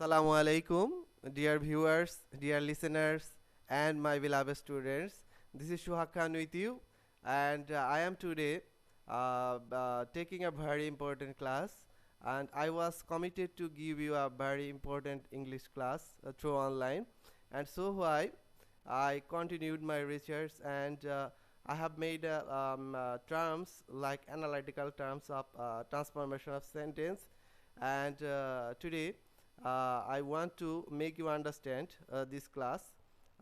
Assalamu alaikum, dear viewers, dear listeners, and my beloved students. This is Shohag with you, and I am today taking a very important class. And I was committed to give you a very important English class through online, and so I continued my research and I have made terms like analytical terms of transformation of sentence, and today I want to make you understand this class.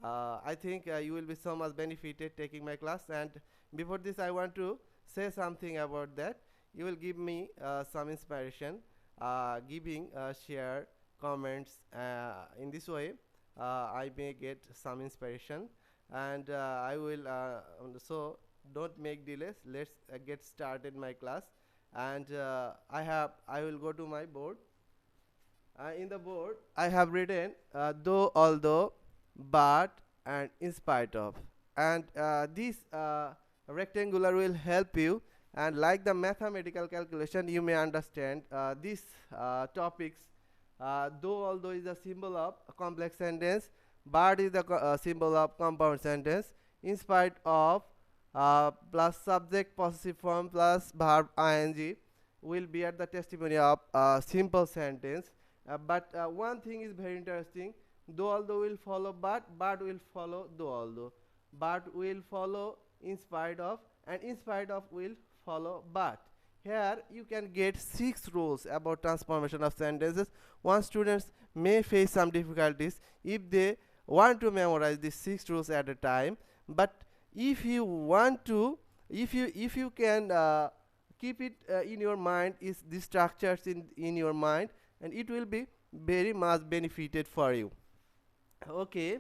I think you will be so much benefited taking my class. And before this, I want to say something about that. You will give me some inspiration, giving share comments. In this way, I may get some inspiration, and I will. So don't make delays. Let's get started my class. And I will go to my board. In the board, I have written though, although, but, and in spite of. And this rectangular will help you. And like the mathematical calculation, you may understand these topics. Though, although is a symbol of a complex sentence, but is the symbol of compound sentence. In spite of plus subject possessive form plus verb ing will be at the testimony of simple sentence. But one thing is very interesting. Though although will follow but will follow though although. But will follow in spite of, and in spite of will follow but. Here you can get 6 rules about transformation of sentences. One students may face some difficulties if they want to memorize these 6 rules at a time. But if you want to, if you can keep it in your mind, is the structures in your mind, and it will be very much benefited for you. Okay,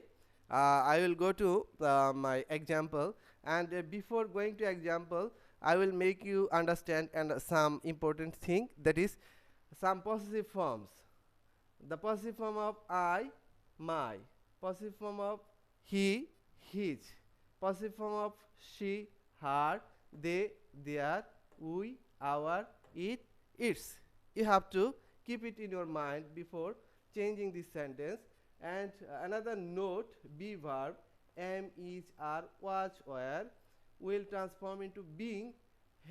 I will go to my example, and before going to example, I will make you understand and some important thing, that is some possessive forms. The possessive form of I, my. Possessive form of he, his. Possessive form of she, her, they, their, we, our, it, its. You have to keep it in your mind before changing this sentence. And another note, be verb, am, is, are, was, were will transform into being.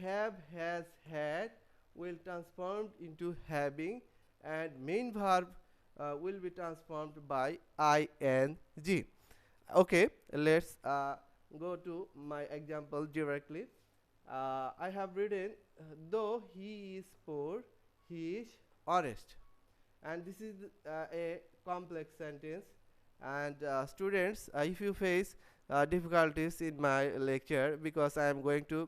Have, has, had will transform into having, and main verb will be transformed by ing. Okay, let's go to my example directly. I have written though he is poor, he is honest. And this is a complex sentence. And students, if you face difficulties in my lecture, because I am going to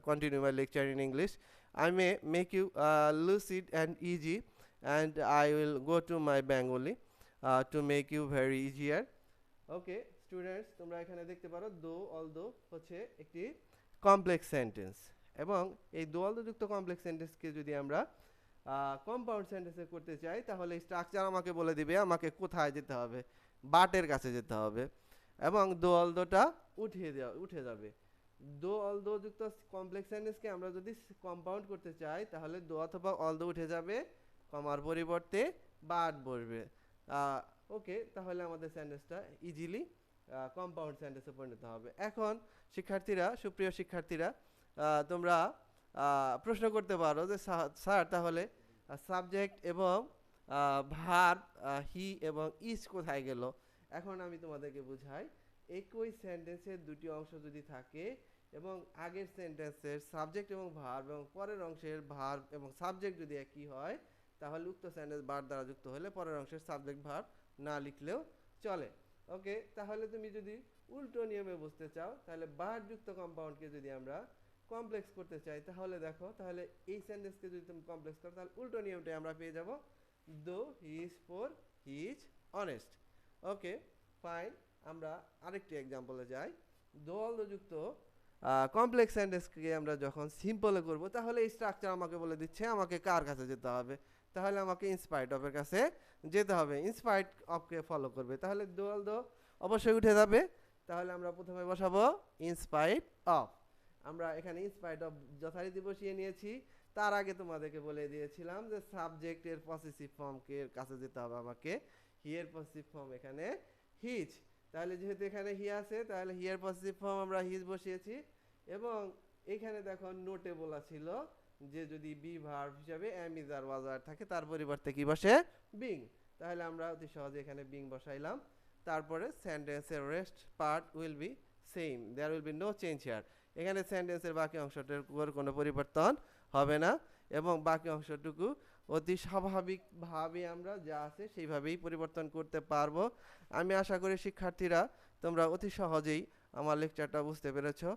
continue my lecture in English, I may make you lucid and easy, and I will go to my Bengali to make you very easier. Okay students, তোমরা এখানে দেখতে পারো দো although হচ্ছে একটি complex sentence, এবং এই দো অলদো যুক্ত কমপ্লেক্স সেন্টেন্সকে যদি আমরা কম্পাউন্ড সেন্টেন্সে করতে চাই, তাহলে স্ট্রাকচার আমাকে বলে দিবে আমাকে কোথায় যেতে হবে, বাটের কাছে যেতে হবে, এবং দো অলদোটা উঠে যাবে। দো অলদো যুক্ত কমপ্লেক্স সেন্টেন্সকে আমরা যদি কম্পাউন্ড করতে চাই, তাহলে দো অথবা অলদো উঠে যাবে, কমার পরিবর্তে বাট বসবে। ওকে, তাহলে আমাদের সেন্টেন্সটা ইজিলি কম্পাউন্ড সেন্টেন্সে পরিণত হবে। এখন শিক্ষার্থীরা, সুপ্রিয় শিক্ষার্থীরা, তোমরা প্রশ্ন করতে পারো যে স্যার তাহলে সাবজেক্ট এবং ভার্ব হি এবং ইজ কোথায় গেল। এখন আমি তোমাদেরকে বুঝাই। একই সেন্টেন্সের দুটি অংশ যদি থাকে, এবং আগের সেন্টেন্সের সাবজেক্ট এবং ভার্ব এবং পরের অংশের ভার্ব এবং সাবজেক্ট যদি একই হয়, তাহলে উক্ত সেন্টেন্স বার দ্বারা যুক্ত হলে পরের অংশের সাবজেক্ট ভার্ব না লিখলেও চলে। ওকে, তাহলে তুমি যদি উল্টো নিয়মে বুঝতে চাও, তাহলে বার যুক্ত কম্পাউন্ডকে যদি আমরা কমপ্লেক্স করতে চাই, তাহলে দেখো, তাহলে এই সেন্টেন্সকে যদি তুমি কমপ্লেক্স করো, তাহলে উল্টো নিয়মটাই আমরা পেয়ে যাব, দো he is poor he is honest. Okay, fine. আমরা আরেকটি এক্সাম্পলে যাই। দো অলদো যুক্ত কমপ্লেক্স সেন্টেন্সকে আমরা যখন সিম্পলে করব, তাহলে এই স্ট্রাকচার আমাকে বলে দিচ্ছে আমাকে কার কাছে যেতে হবে, তাহলে আমাকে ইনস্পাইট অফের কাছে যেতে হবে। ইনস্পাইট অফকে ফলো করবে, তাহলে দো অলদো অবশ্যই উঠে যাবে। তাহলে আমরা প্রথমে বসাবো ইনস্পাইট অফ। আমরা এখানে ইনস্পাইট অফ যথারীতি বসিয়ে নিয়েছি। তার আগে তোমাদেরকে বলে দিয়েছিলাম যে সাবজেক্টের পসেসিভ ফর্মকে কাছে যেতে হবে আমাকে। হিয়ের পসেসিভ ফর্ম এখানে হিজ। তাহলে যেহেতু এখানে হি আছে তাহলে হিয়ার পসেসিভ ফর্ম আমরা হিজ বসিয়েছি। এবং এখানে দেখো নোটে বলা ছিল যে যদি বি ভার্ব হিসাবে এম ইজ আর ওয়াজ আর থাকে তার পরিবর্তে কি বসে বিং। তাহলে আমরা অতি সহজে এখানে বিং বসাইলাম। তারপরে সেন্টেন্সের rest part will be same, there will be no change here. এখানে সেন্টেন্সের বাকি অংশটার উপর কোনো পরিবর্তন হবে না এবং বাকি অংশটুকু অতি স্বাভাবিকভাবে আমরা যা আছে সেইভাবেই পরিবর্তন করতে পারবো। আমি আশা করি শিক্ষার্থীরা তোমরা অতি সহজেই আমার লেকচারটা বুঝতে পেরেছো।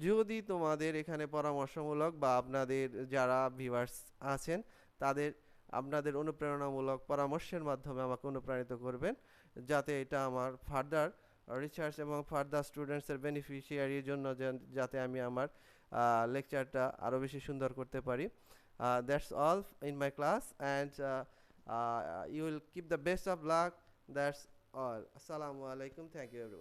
যদি তোমাদের এখানে পরামর্শমূলক বা আপনাদের যারা ভিউয়ার্স আছেন তাদের আপনাদের অনুপ্রেরণামূলক পরামর্শের মাধ্যমে আমাকে অনুপ্রাণিত করবেন, যাতে এটা আমার ফার্দার রিসার্চ এবং ফার্দার স্টুডেন্টসের বেনিফিশিয়ারির জন্য যাতে আমি আমার লেকচারটা আরও বেশি সুন্দর করতে পারি। That's all in my class, and you will keep the best of luck. That's all. Assalamu alaikum. Thank you everyone.